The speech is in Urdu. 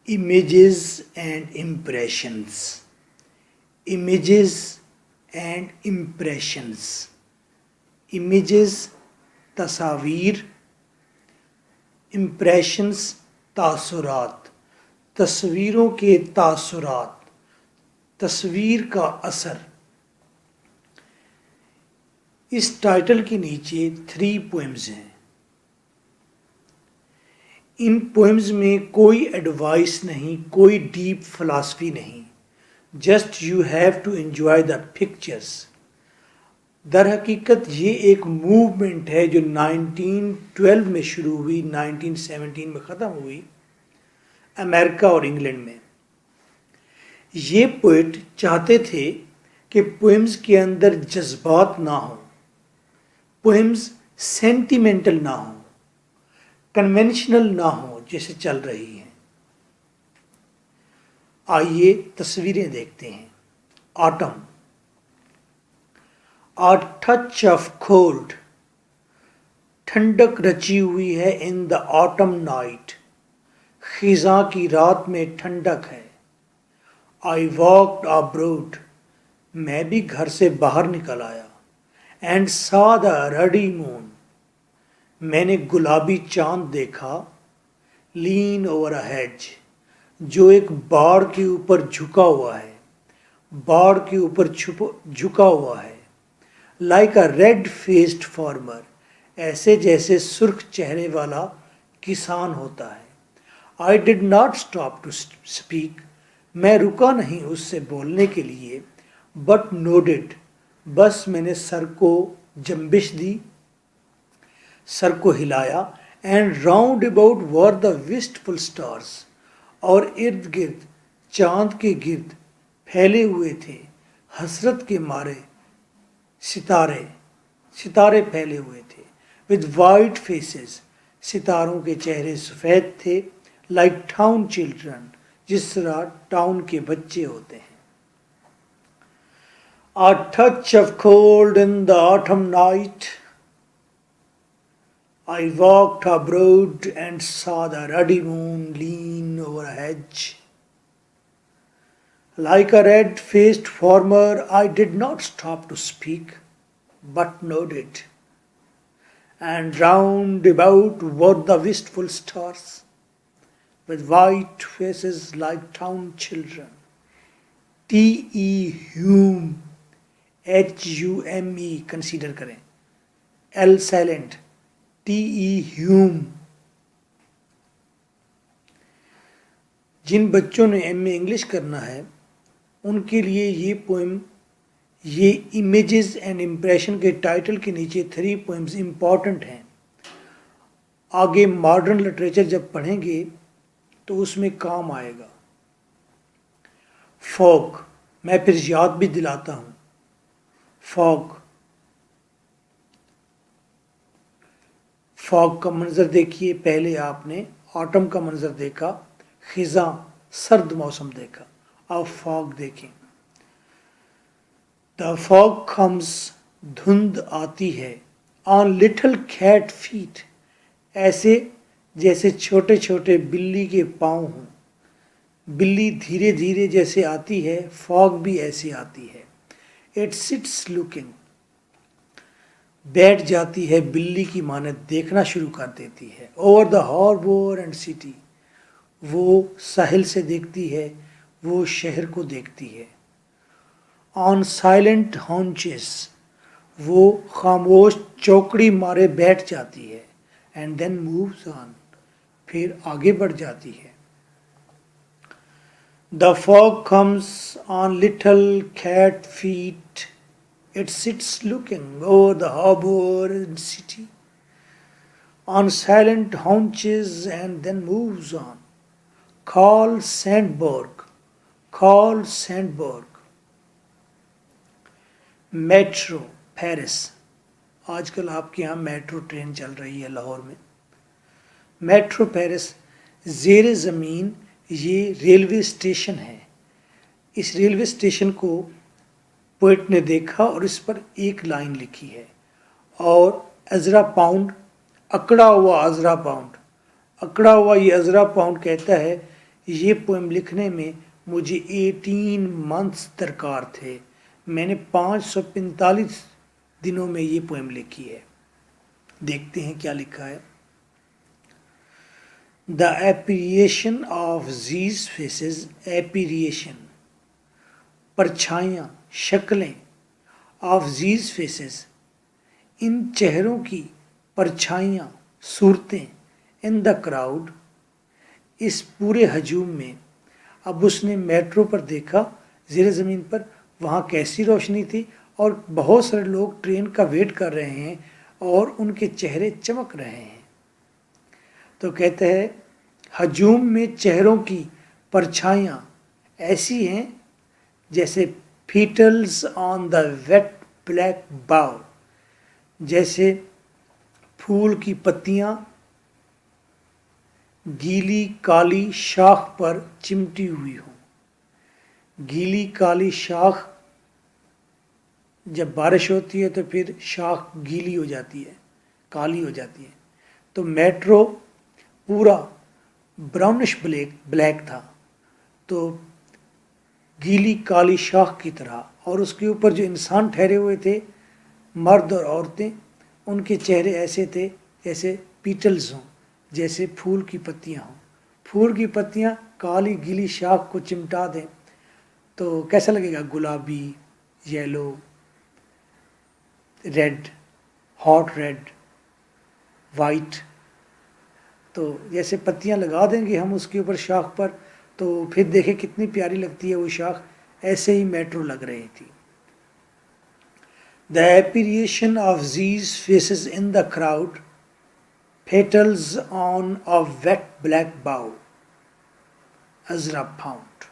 Images and impressions. Images and impressions. Images تصاویر, impressions تاثرات، تصویروں کے تاثرات، تصویر کا اثر۔ اس ٹائٹل کے نیچے 3 پوئمز ہیں۔ ان پوئمز میں کوئی ایڈوائس نہیں، کوئی ڈیپ فلاسفی نہیں، just you have to enjoy the pictures. در حقیقت یہ ایک موومنٹ ہے جو 1912 میں شروع ہوئی، 1917 میں ختم ہوئی، امریکہ اور انگلینڈ میں۔ یہ پوئٹ چاہتے تھے کہ پوئمز کے اندر جذبات نہ ہوں، پوئمز سینٹیمنٹل نہ ہوں، کنونشنل نہ ہوں جیسے چل رہی ہیں۔ آئیے تصویریں دیکھتے ہیں۔ Autumn, A touch of cold، ٹھنڈک رچی ہوئی ہے in the autumn night، خزاں کی رات میں ٹھنڈک ہے۔ I walked abroad، میں بھی گھر سے باہر نکل آیا۔ And saw the ruddy moon، میں نے گلابی چاند دیکھا۔ Lean over a hedge، جو ایک باڑ کے اوپر جھکا ہوا ہے، باڑ کے اوپر جھکا ہوا ہے۔ Like a red-faced farmer، ایسے جیسے سرخ چہرے والا کسان ہوتا ہے۔ I did not stop to speak، میں رکا نہیں اس سے بولنے کے لیے۔ But nodded، بس میں نے سر کو جنبش دی، سر کو ہلایا۔ And round about were the wistful stars، اور ارد گرد چاند کے گرد پھیلے ہوئے تھے حسرت کے مارے ستارے پھیلے ہوئے تھے۔ With white faces، ستاروں کے چہرے سفید تھے۔ Like town children، جس طرح ٹاؤن کے بچے ہوتے ہیں۔ A touch of cold in the autumn night، I walked abroad and saw the ruddy moon lean over a hedge. Like a red-faced farmer, I did not stop to speak, but nodded. And round about were the wistful stars, with white faces like town children. T.E. Hume، H-U-M-E consider کریں، L silent، T.E. Hume۔ جن بچوں نے ایم اے انگلش کرنا ہے ان کے لیے یہ پوئم، یہ امیجز اینڈ امپریشن کے ٹائٹل کے نیچے 3 پوئمز امپورٹنٹ ہیں۔ آگے ماڈرن لٹریچر جب پڑھیں گے تو اس میں کام آئے گا۔ فوگ، میں پھر یاد بھی دلاتا ہوں، فوگ کا منظر دیکھیے۔ پہلے آپ نے آٹم کا منظر دیکھا، خزاں سرد موسم دیکھا، اب فوگ دیکھیں۔ The fog comes، دھند آتی ہے۔ On little cat feet، ایسے جیسے چھوٹے چھوٹے بلی کے پاؤں ہوں۔ بلی دھیرے دھیرے جیسے آتی ہے، فوگ بھی ایسے آتی ہے۔ It sits looking، بیٹھ جاتی ہے بلی کی مانند، دیکھنا شروع کر دیتی ہے۔ Over the harbour and city، وہ ساحل سے دیکھتی ہے، وہ شہر کو دیکھتی ہے۔ On silent haunches، وہ خاموش چوکڑی مارے بیٹھ جاتی ہے۔ And then moves on، پھر آگے بڑھ جاتی ہے۔ The fog comes on little cat feet، it sits looking over the harbour and city, on silent haunches and then moves on. Call Sandburg، call Sandburg۔ Metro, Paris, آج کل آپ کے یہاں میٹرو ٹرین چل رہی ہے لاہور میں۔ میٹرو پیرس زیر زمین یہ ریلوے اسٹیشن ہے۔ اس ریلوے اسٹیشن کو پوئٹ نے دیکھا اور اس پر ایک لائن لکھی ہے۔ اور عذرا پاؤنڈ، اکڑا ہوا عذرا پاؤنڈ، اکڑا ہوا یہ عذرا پاؤنڈ کہتا ہے یہ پوئم لکھنے میں مجھے 18 منتھس درکار تھے. میں نے 545 دنوں میں یہ پوئم لکھی ہے. دیکھتے ہیں کیا لکھا ہے. The appreciation of these faces, appreciation پرچھائیاں، شکلیں، of these faces ان چہروں کی پرچھائیاں، صورتیں، in the crowd اس پورے ہجوم میں. اب اس نے میٹرو پر دیکھا، زیر زمین پر، وہاں کیسی روشنی تھی اور بہت سارے لوگ ٹرین کا ویٹ کر رہے ہیں اور ان کے چہرے چمک رہے ہیں. تو کہتے ہیں ہجوم میں چہروں کی پرچھائیاں ایسی ہیں جیسے پیٹلز آن دا ویٹ بلیک باؤ، جیسے پھول کی پتیاں گیلی کالی شاخ پر چمٹی ہوئی ہوں. گیلی کالی شاخ، جب بارش ہوتی ہے تو پھر شاخ گیلی ہو جاتی ہے، کالی ہو جاتی ہے. تو میٹرو پورا براؤنش بلیک تھا، تو گیلی کالی شاخ کی طرح. اور اس کے اوپر جو انسان ٹھہرے ہوئے تھے، مرد اور عورتیں، ان کے چہرے ایسے تھے جیسے پیٹلز ہوں، جیسے پھول کی پتیاں ہوں. پھول کی پتیاں کالی گیلی شاخ کو چمٹا دیں تو کیسا لگے گا؟ گلابی، yellow, red, hot red, white. تو جیسے پتیاں لگا دیں گے ہم اس کے اوپر شاخ پر تو پھر دیکھیں کتنی پیاری لگتی ہے وہ شاخ. ایسے ہی میٹرو لگ رہی تھی. The appreciation of these faces in the crowd, petals on a wet black bough, Ezra found.